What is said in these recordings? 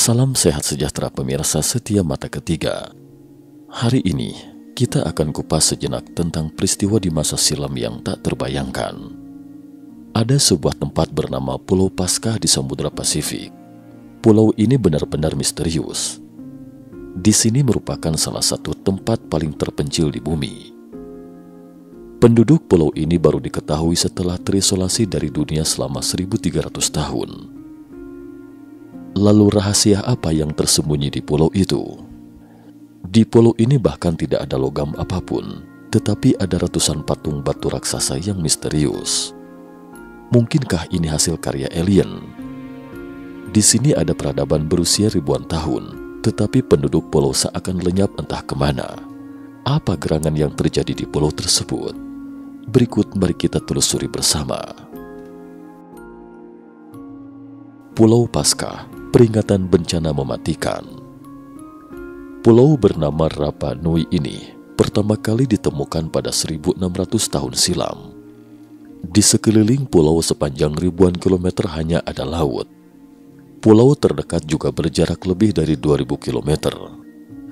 Salam sehat sejahtera pemirsa setia Mata Ketiga. Hari ini kita akan kupas sejenak tentang peristiwa di masa silam yang tak terbayangkan. Ada sebuah tempat bernama Pulau Paskah di Samudra Pasifik. Pulau ini benar-benar misterius. Di sini merupakan salah satu tempat paling terpencil di bumi. Penduduk pulau ini baru diketahui setelah terisolasi dari dunia selama 1300 tahun. Lalu rahasia apa yang tersembunyi di pulau itu? Di pulau ini bahkan tidak ada logam apapun, tetapi ada ratusan patung batu raksasa yang misterius. Mungkinkah ini hasil karya alien? Di sini ada peradaban berusia ribuan tahun, tetapi penduduk pulau seakan lenyap entah kemana. Apa gerangan yang terjadi di pulau tersebut? Berikut mari kita telusuri bersama. Pulau Paskah, peringatan bencana mematikan. Pulau bernama Rapa Nui ini pertama kali ditemukan pada 1600 tahun silam. Di sekeliling pulau sepanjang ribuan kilometer hanya ada laut. Pulau terdekat juga berjarak lebih dari 2000 kilometer.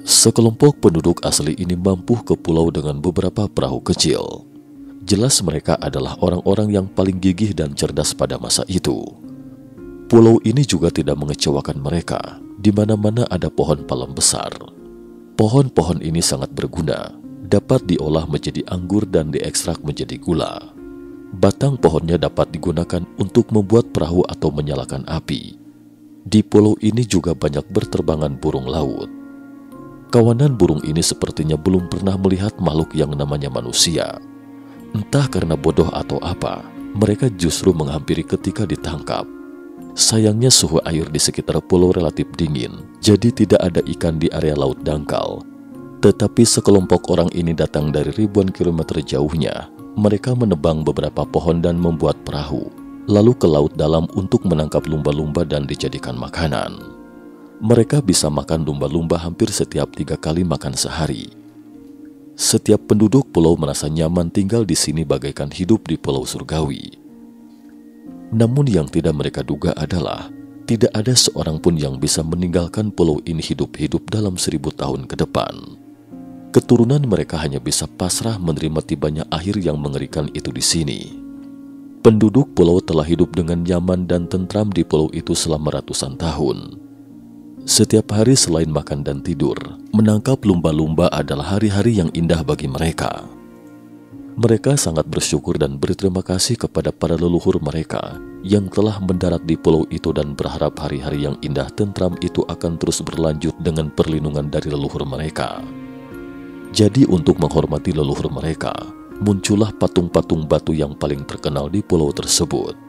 Sekelompok penduduk asli ini mampu ke pulau dengan beberapa perahu kecil. Jelas mereka adalah orang-orang yang paling gigih dan cerdas pada masa itu. Pulau ini juga tidak mengecewakan mereka. Di mana-mana ada pohon palem besar. Pohon-pohon ini sangat berguna, dapat diolah menjadi anggur dan diekstrak menjadi gula. Batang pohonnya dapat digunakan untuk membuat perahu atau menyalakan api. Di pulau ini juga banyak berterbangan burung laut. Kawanan burung ini sepertinya belum pernah melihat makhluk yang namanya manusia. Entah karena bodoh atau apa, mereka justru menghampiri ketika ditangkap. Sayangnya suhu air di sekitar pulau relatif dingin, jadi tidak ada ikan di area laut dangkal. Tetapi sekelompok orang ini datang dari ribuan kilometer jauhnya. Mereka menebang beberapa pohon dan membuat perahu, lalu ke laut dalam untuk menangkap lumba-lumba dan dijadikan makanan. Mereka bisa makan lumba-lumba hampir setiap 3 kali makan sehari. Setiap penduduk pulau merasa nyaman tinggal di sini bagaikan hidup di pulau surgawi. Namun yang tidak mereka duga adalah tidak ada seorang pun yang bisa meninggalkan pulau ini hidup-hidup dalam 1000 tahun ke depan. Keturunan mereka hanya bisa pasrah menerima tibanya akhir yang mengerikan itu di sini. Penduduk pulau telah hidup dengan nyaman dan tentram di pulau itu selama ratusan tahun. Setiap hari selain makan dan tidur, menangkap lumba-lumba adalah hari-hari yang indah bagi mereka. Mereka sangat bersyukur dan berterima kasih kepada para leluhur mereka yang telah mendarat di pulau itu dan berharap hari-hari yang indah tentram itu akan terus berlanjut dengan perlindungan dari leluhur mereka. Jadi untuk menghormati leluhur mereka, muncullah patung-patung batu yang paling terkenal di pulau tersebut.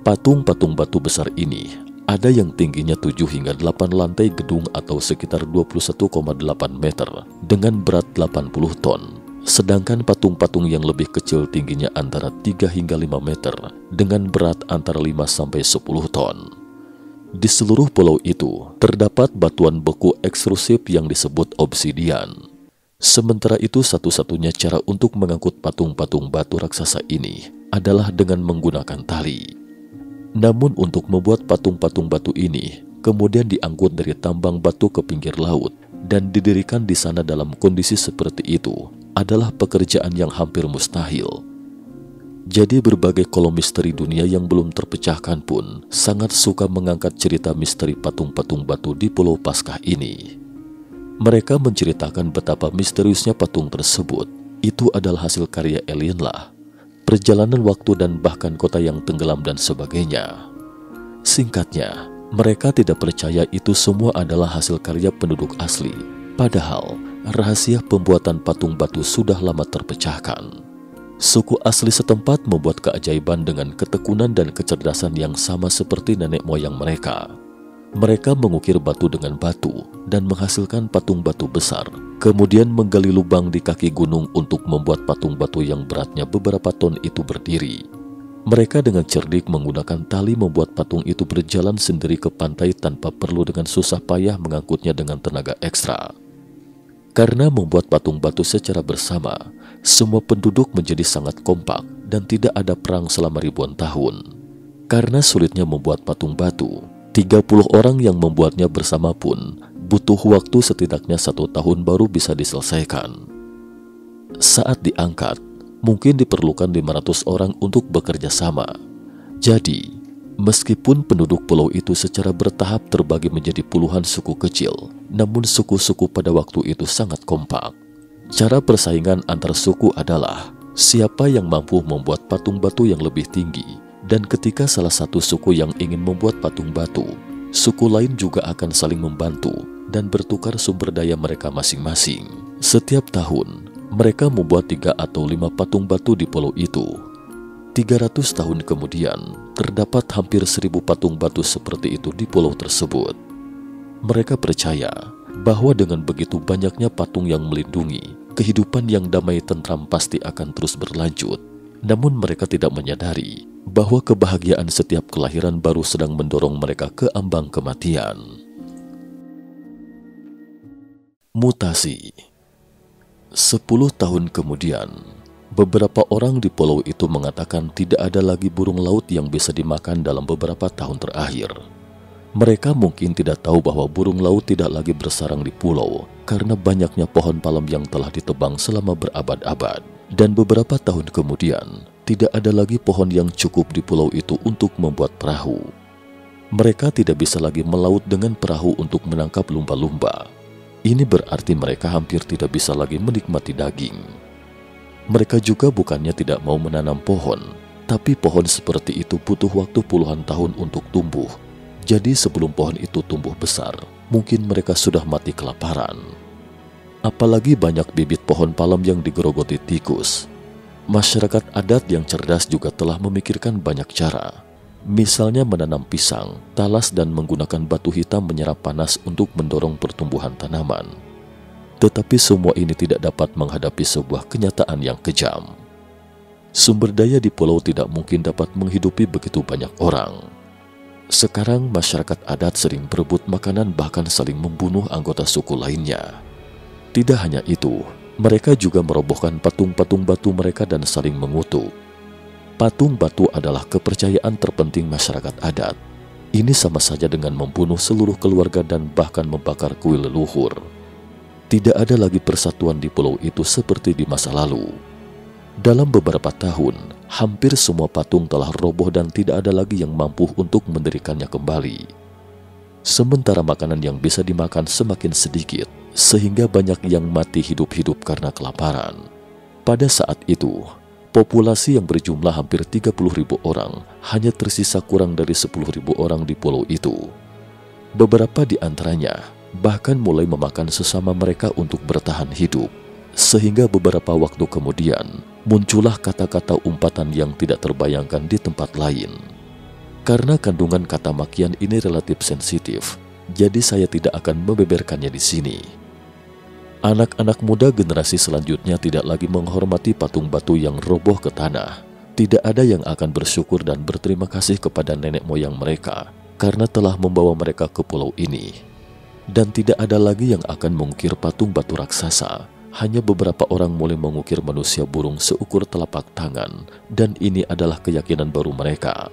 Patung-patung batu besar ini ada yang tingginya 7 hingga 8 lantai gedung atau sekitar 21,8 meter dengan berat 80 ton. Sedangkan patung-patung yang lebih kecil tingginya antara 3 hingga 5 meter dengan berat antara 5 sampai 10 ton. Di seluruh pulau itu terdapat batuan beku eksklusif yang disebut obsidian. Sementara itu satu-satunya cara untuk mengangkut patung-patung batu raksasa ini adalah dengan menggunakan tali. Namun untuk membuat patung-patung batu ini kemudian diangkut dari tambang batu ke pinggir laut dan didirikan di sana dalam kondisi seperti itu adalah pekerjaan yang hampir mustahil. Jadi berbagai kolom misteri dunia yang belum terpecahkan pun sangat suka mengangkat cerita misteri patung-patung batu di Pulau Paskah ini. Mereka menceritakan betapa misteriusnya patung tersebut. Itu adalah hasil karya alien lah, perjalanan waktu dan bahkan kota yang tenggelam dan sebagainya. Singkatnya, mereka tidak percaya itu semua adalah hasil karya penduduk asli. Padahal rahasia pembuatan patung batu sudah lama terpecahkan. Suku asli setempat membuat keajaiban dengan ketekunan dan kecerdasan yang sama seperti nenek moyang mereka. Mereka mengukir batu dengan batu dan menghasilkan patung batu besar, kemudian menggali lubang di kaki gunung untuk membuat patung batu yang beratnya beberapa ton itu berdiri. Mereka dengan cerdik menggunakan tali membuat patung itu berjalan sendiri ke pantai tanpa perlu dengan susah payah mengangkutnya dengan tenaga ekstra. Karena membuat patung batu secara bersama, semua penduduk menjadi sangat kompak dan tidak ada perang selama ribuan tahun. Karena sulitnya membuat patung batu, 30 orang yang membuatnya bersama pun butuh waktu setidaknya 1 tahun baru bisa diselesaikan. Saat diangkat, mungkin diperlukan 500 orang untuk bekerja sama. Jadi, meskipun penduduk pulau itu secara bertahap terbagi menjadi puluhan suku kecil, namun suku-suku pada waktu itu sangat kompak. Cara persaingan antar suku adalah siapa yang mampu membuat patung batu yang lebih tinggi, dan ketika salah satu suku yang ingin membuat patung batu, suku lain juga akan saling membantu dan bertukar sumber daya mereka masing-masing. Setiap tahun, mereka membuat 3 atau 5 patung batu di pulau itu. 300 tahun kemudian, terdapat hampir 1000 patung batu seperti itu di pulau tersebut. Mereka percaya bahwa dengan begitu banyaknya patung yang melindungi, kehidupan yang damai tentram pasti akan terus berlanjut. Namun mereka tidak menyadari bahwa kebahagiaan setiap kelahiran baru sedang mendorong mereka ke ambang kematian. Mutasi. 10 tahun kemudian, beberapa orang di pulau itu mengatakan tidak ada lagi burung laut yang bisa dimakan dalam beberapa tahun terakhir. Mereka mungkin tidak tahu bahwa burung laut tidak lagi bersarang di pulau karena banyaknya pohon palem yang telah ditebang selama berabad-abad. Dan beberapa tahun kemudian, tidak ada lagi pohon yang cukup di pulau itu untuk membuat perahu. Mereka tidak bisa lagi melaut dengan perahu untuk menangkap lumba-lumba. Ini berarti mereka hampir tidak bisa lagi menikmati daging. Mereka juga bukannya tidak mau menanam pohon, tapi pohon seperti itu butuh waktu puluhan tahun untuk tumbuh. Jadi sebelum pohon itu tumbuh besar, mungkin mereka sudah mati kelaparan. Apalagi banyak bibit pohon palem yang digerogoti tikus. Masyarakat adat yang cerdas juga telah memikirkan banyak cara. Misalnya menanam pisang, talas dan menggunakan batu hitam menyerap panas untuk mendorong pertumbuhan tanaman. Tetapi semua ini tidak dapat menghadapi sebuah kenyataan yang kejam. Sumber daya di pulau tidak mungkin dapat menghidupi begitu banyak orang. Sekarang masyarakat adat sering berebut makanan bahkan saling membunuh anggota suku lainnya. Tidak hanya itu, mereka juga merobohkan patung-patung batu mereka dan saling mengutuk. Patung batu adalah kepercayaan terpenting masyarakat adat. Ini sama saja dengan membunuh seluruh keluarga dan bahkan membakar kuil leluhur. Tidak ada lagi persatuan di pulau itu seperti di masa lalu. Dalam beberapa tahun, hampir semua patung telah roboh dan tidak ada lagi yang mampu untuk mendirikannya kembali. Sementara makanan yang bisa dimakan semakin sedikit, sehingga banyak yang mati hidup-hidup karena kelaparan. Pada saat itu, populasi yang berjumlah hampir 30.000 orang hanya tersisa kurang dari 10.000 orang di pulau itu. Beberapa di antaranya bahkan mulai memakan sesama mereka untuk bertahan hidup. Sehingga beberapa waktu kemudian muncullah kata-kata umpatan yang tidak terbayangkan di tempat lain. Karena kandungan kata makian ini relatif sensitif, jadi saya tidak akan membeberkannya di sini. Anak-anak muda generasi selanjutnya tidak lagi menghormati patung batu yang roboh ke tanah. Tidak ada yang akan bersyukur dan berterima kasih kepada nenek moyang mereka karena telah membawa mereka ke pulau ini. Dan tidak ada lagi yang akan mengukir patung batu raksasa. Hanya beberapa orang mulai mengukir manusia burung seukur telapak tangan, dan ini adalah keyakinan baru mereka.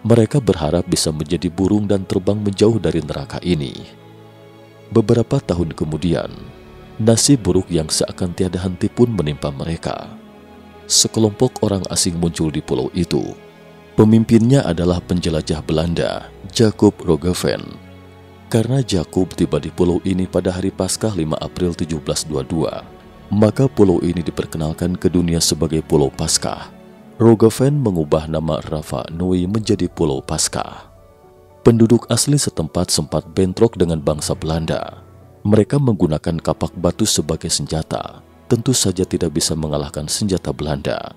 Mereka berharap bisa menjadi burung dan terbang menjauh dari neraka ini. Beberapa tahun kemudian, nasib buruk yang seakan tiada henti pun menimpa mereka. Sekelompok orang asing muncul di pulau itu. Pemimpinnya adalah penjelajah Belanda, Jacob Roggeveen. Karena Jacob tiba di pulau ini pada hari Paskah 5 April 1722, maka pulau ini diperkenalkan ke dunia sebagai Pulau Paskah. Roggeveen mengubah nama Rapa Nui menjadi Pulau Paskah. Penduduk asli setempat sempat bentrok dengan bangsa Belanda. Mereka menggunakan kapak batu sebagai senjata. Tentu saja tidak bisa mengalahkan senjata Belanda.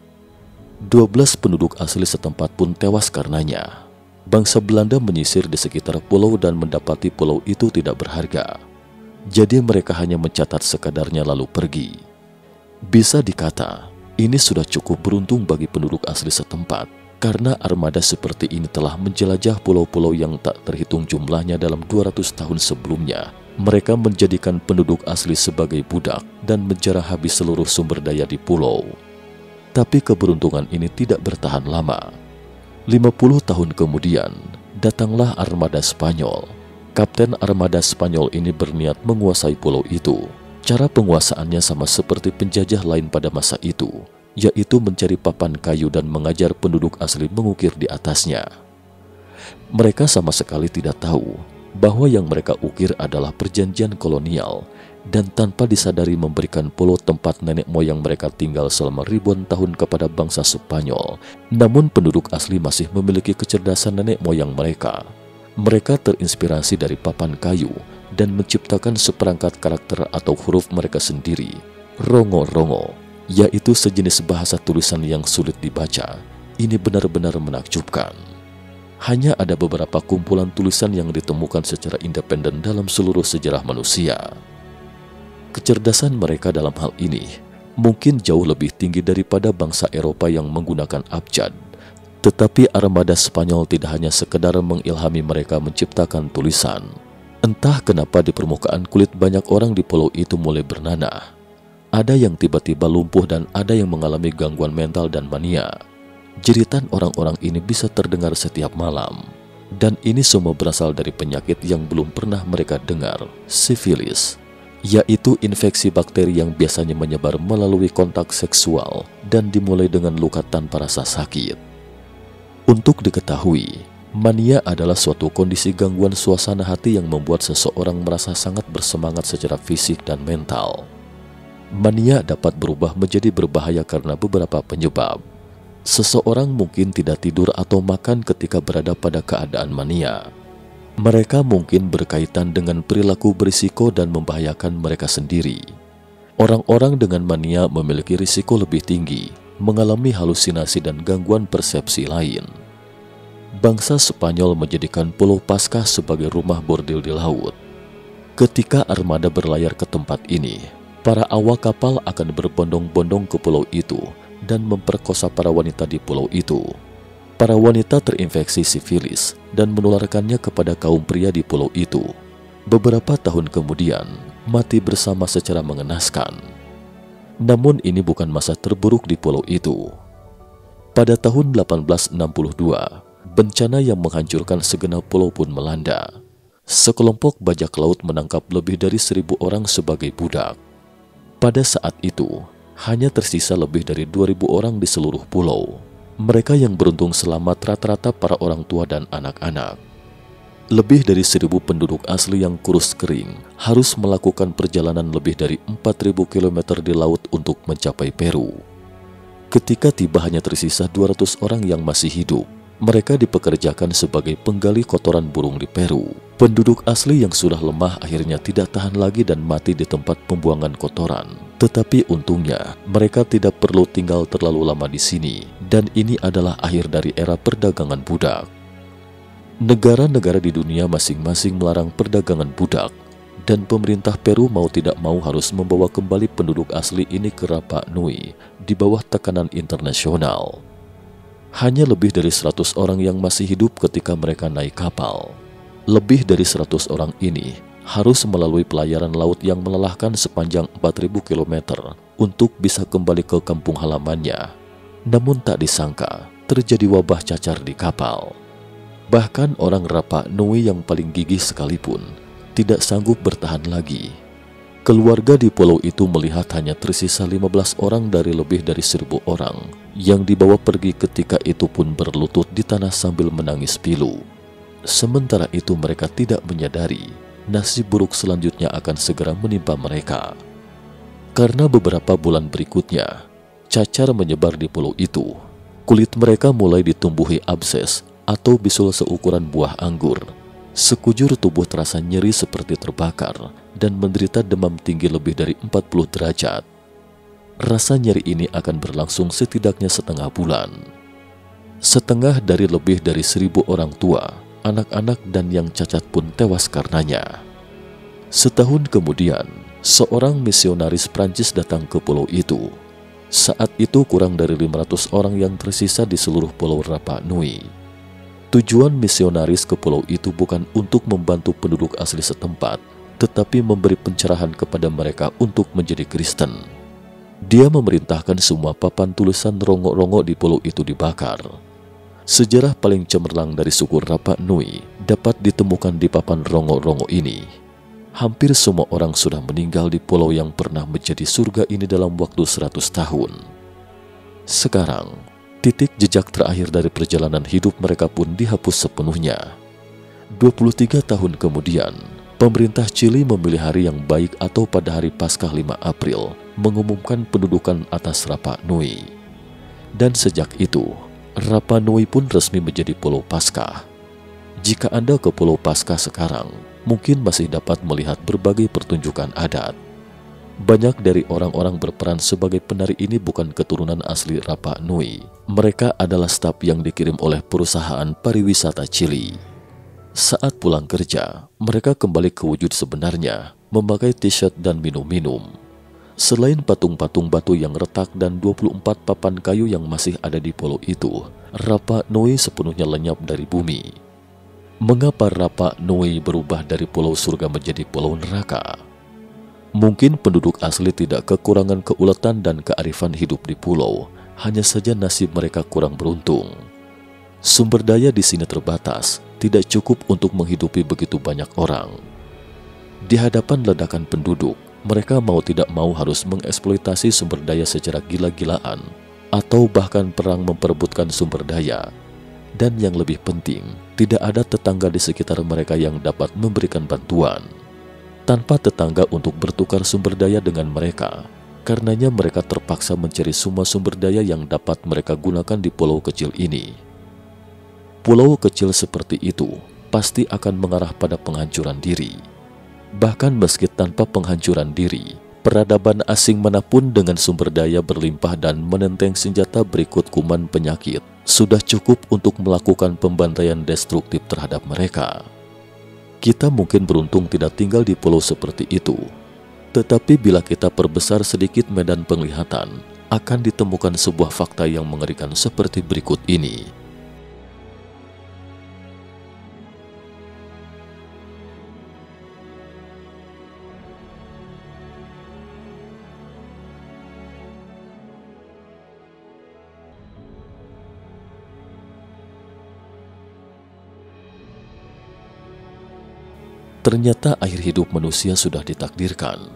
12 penduduk asli setempat pun tewas karenanya. Bangsa Belanda menyisir di sekitar pulau dan mendapati pulau itu tidak berharga. Jadi mereka hanya mencatat sekadarnya lalu pergi. Bisa dikata, ini sudah cukup beruntung bagi penduduk asli setempat, karena armada seperti ini telah menjelajah pulau-pulau yang tak terhitung jumlahnya dalam 200 tahun sebelumnya. Mereka menjadikan penduduk asli sebagai budak dan menjarah habis seluruh sumber daya di pulau. Tapi keberuntungan ini tidak bertahan lama. 50 tahun kemudian, datanglah armada Spanyol. Kapten armada Spanyol ini berniat menguasai pulau itu. Cara penguasaannya sama seperti penjajah lain pada masa itu, yaitu mencari papan kayu dan mengajar penduduk asli mengukir di atasnya. Mereka sama sekali tidak tahu bahwa yang mereka ukir adalah perjanjian kolonial dan tanpa disadari memberikan pulau tempat nenek moyang mereka tinggal selama ribuan tahun kepada bangsa Spanyol. Namun penduduk asli masih memiliki kecerdasan nenek moyang mereka. Mereka terinspirasi dari papan kayu dan menciptakan seperangkat karakter atau huruf mereka sendiri, rongo-rongo, yaitu sejenis bahasa tulisan yang sulit dibaca. Ini benar-benar menakjubkan. Hanya ada beberapa kumpulan tulisan yang ditemukan secara independen dalam seluruh sejarah manusia. Kecerdasan mereka dalam hal ini mungkin jauh lebih tinggi daripada bangsa Eropa yang menggunakan abjad. Tetapi armada Spanyol tidak hanya sekedar mengilhami mereka menciptakan tulisan. Entah kenapa di permukaan kulit banyak orang di pulau itu mulai bernanah. Ada yang tiba-tiba lumpuh dan ada yang mengalami gangguan mental dan mania. Jeritan orang-orang ini bisa terdengar setiap malam. Dan ini semua berasal dari penyakit yang belum pernah mereka dengar, sifilis, yaitu infeksi bakteri yang biasanya menyebar melalui kontak seksual dan dimulai dengan luka tanpa rasa sakit. Untuk diketahui, mania adalah suatu kondisi gangguan suasana hati yang membuat seseorang merasa sangat bersemangat secara fisik dan mental. Mania dapat berubah menjadi berbahaya karena beberapa penyebab. Seseorang mungkin tidak tidur atau makan ketika berada pada keadaan mania. Mereka mungkin berkaitan dengan perilaku berisiko dan membahayakan mereka sendiri. Orang-orang dengan mania memiliki risiko lebih tinggi mengalami halusinasi dan gangguan persepsi lain. Bangsa Spanyol menjadikan Pulau Paskah sebagai rumah bordil di laut. Ketika armada berlayar ke tempat ini, para awak kapal akan berbondong-bondong ke pulau itu dan memperkosa para wanita di pulau itu. Para wanita terinfeksi sifilis dan menularkannya kepada kaum pria di pulau itu. Beberapa tahun kemudian, mati bersama secara mengenaskan. Namun ini bukan masa terburuk di pulau itu. Pada tahun 1862, bencana yang menghancurkan segenap pulau pun melanda. Sekelompok bajak laut menangkap lebih dari 1.000 orang sebagai budak. Pada saat itu, hanya tersisa lebih dari 2.000 orang di seluruh pulau. Mereka yang beruntung selamat rata-rata para orang tua dan anak-anak. Lebih dari 1.000 penduduk asli yang kurus kering harus melakukan perjalanan lebih dari 4.000 km di laut untuk mencapai Peru. Ketika tiba hanya tersisa 200 orang yang masih hidup. Mereka dipekerjakan sebagai penggali kotoran burung di Peru. Penduduk asli yang sudah lemah akhirnya tidak tahan lagi dan mati di tempat pembuangan kotoran. Tetapi untungnya, mereka tidak perlu tinggal terlalu lama di sini, dan ini adalah akhir dari era perdagangan budak. Negara-negara di dunia masing-masing melarang perdagangan budak, dan pemerintah Peru mau tidak mau harus membawa kembali penduduk asli ini ke Rapa Nui di bawah tekanan internasional. Hanya lebih dari 100 orang yang masih hidup ketika mereka naik kapal. Lebih dari 100 orang ini harus melalui pelayaran laut yang melelahkan sepanjang 4.000 km untuk bisa kembali ke kampung halamannya. Namun tak disangka, terjadi wabah cacar di kapal. Bahkan orang Rapa Nui yang paling gigih sekalipun tidak sanggup bertahan lagi. Keluarga di pulau itu melihat hanya tersisa 15 orang dari lebih dari 1.000 orang yang dibawa pergi ketika itu pun berlutut di tanah sambil menangis pilu. Sementara itu mereka tidak menyadari nasib buruk selanjutnya akan segera menimpa mereka. Karena beberapa bulan berikutnya, cacar menyebar di pulau itu. Kulit mereka mulai ditumbuhi abses atau bisul seukuran buah anggur. Sekujur tubuh terasa nyeri seperti terbakar dan menderita demam tinggi lebih dari 40 derajat. Rasa nyeri ini akan berlangsung setidaknya setengah bulan. Setengah dari lebih dari 1.000 orang tua, anak-anak dan yang cacat pun tewas karenanya. Setahun kemudian, seorang misionaris Prancis datang ke pulau itu. Saat itu kurang dari 500 orang yang tersisa di seluruh pulau Rapa Nui. Tujuan misionaris ke pulau itu bukan untuk membantu penduduk asli setempat, tetapi memberi pencerahan kepada mereka untuk menjadi Kristen. Dia memerintahkan semua papan tulisan rongo-rongo di pulau itu dibakar. Sejarah paling cemerlang dari suku Rapa Nui dapat ditemukan di papan Rongo-Rongo ini. Hampir semua orang sudah meninggal di pulau yang pernah menjadi surga ini dalam waktu 100 tahun. Sekarang, titik jejak terakhir dari perjalanan hidup mereka pun dihapus sepenuhnya. 23 tahun kemudian, pemerintah Chili memilih hari yang baik atau pada hari Paskah 5 April mengumumkan pendudukan atas Rapa Nui. Dan sejak itu, Rapa Nui pun resmi menjadi Pulau Paskah. Jika Anda ke Pulau Paskah sekarang, mungkin masih dapat melihat berbagai pertunjukan adat. Banyak dari orang-orang berperan sebagai penari ini bukan keturunan asli Rapa Nui. Mereka adalah staf yang dikirim oleh perusahaan pariwisata Chili. Saat pulang kerja, mereka kembali ke wujud sebenarnya, memakai t-shirt dan minum-minum. Selain patung-patung batu yang retak dan 24 papan kayu yang masih ada di pulau itu, Rapa Nui sepenuhnya lenyap dari bumi. Mengapa Rapa Nui berubah dari pulau surga menjadi pulau neraka? Mungkin penduduk asli tidak kekurangan keuletan dan kearifan hidup di pulau, hanya saja nasib mereka kurang beruntung. Sumber daya di sini terbatas, tidak cukup untuk menghidupi begitu banyak orang. Di hadapan ledakan penduduk, mereka mau tidak mau harus mengeksploitasi sumber daya secara gila-gilaan, atau bahkan perang memperebutkan sumber daya. Dan yang lebih penting, tidak ada tetangga di sekitar mereka yang dapat memberikan bantuan. Tanpa tetangga untuk bertukar sumber daya dengan mereka, karenanya mereka terpaksa mencari semua sumber daya yang dapat mereka gunakan di pulau kecil ini. Pulau kecil seperti itu pasti akan mengarah pada penghancuran diri. Bahkan meski tanpa penghancuran diri, peradaban asing manapun dengan sumber daya berlimpah dan menenteng senjata berikut kuman penyakit sudah cukup untuk melakukan pembantaian destruktif terhadap mereka. Kita mungkin beruntung tidak tinggal di pulau seperti itu, tetapi bila kita perbesar sedikit medan penglihatan, akan ditemukan sebuah fakta yang mengerikan seperti berikut ini. Ternyata akhir hidup manusia sudah ditakdirkan.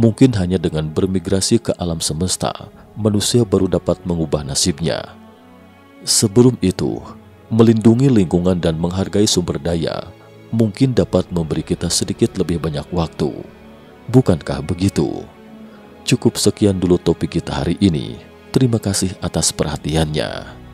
Mungkin hanya dengan bermigrasi ke alam semesta, manusia baru dapat mengubah nasibnya. Sebelum itu, melindungi lingkungan dan menghargai sumber daya mungkin dapat memberi kita sedikit lebih banyak waktu. Bukankah begitu? Cukup sekian dulu topik kita hari ini. Terima kasih atas perhatiannya.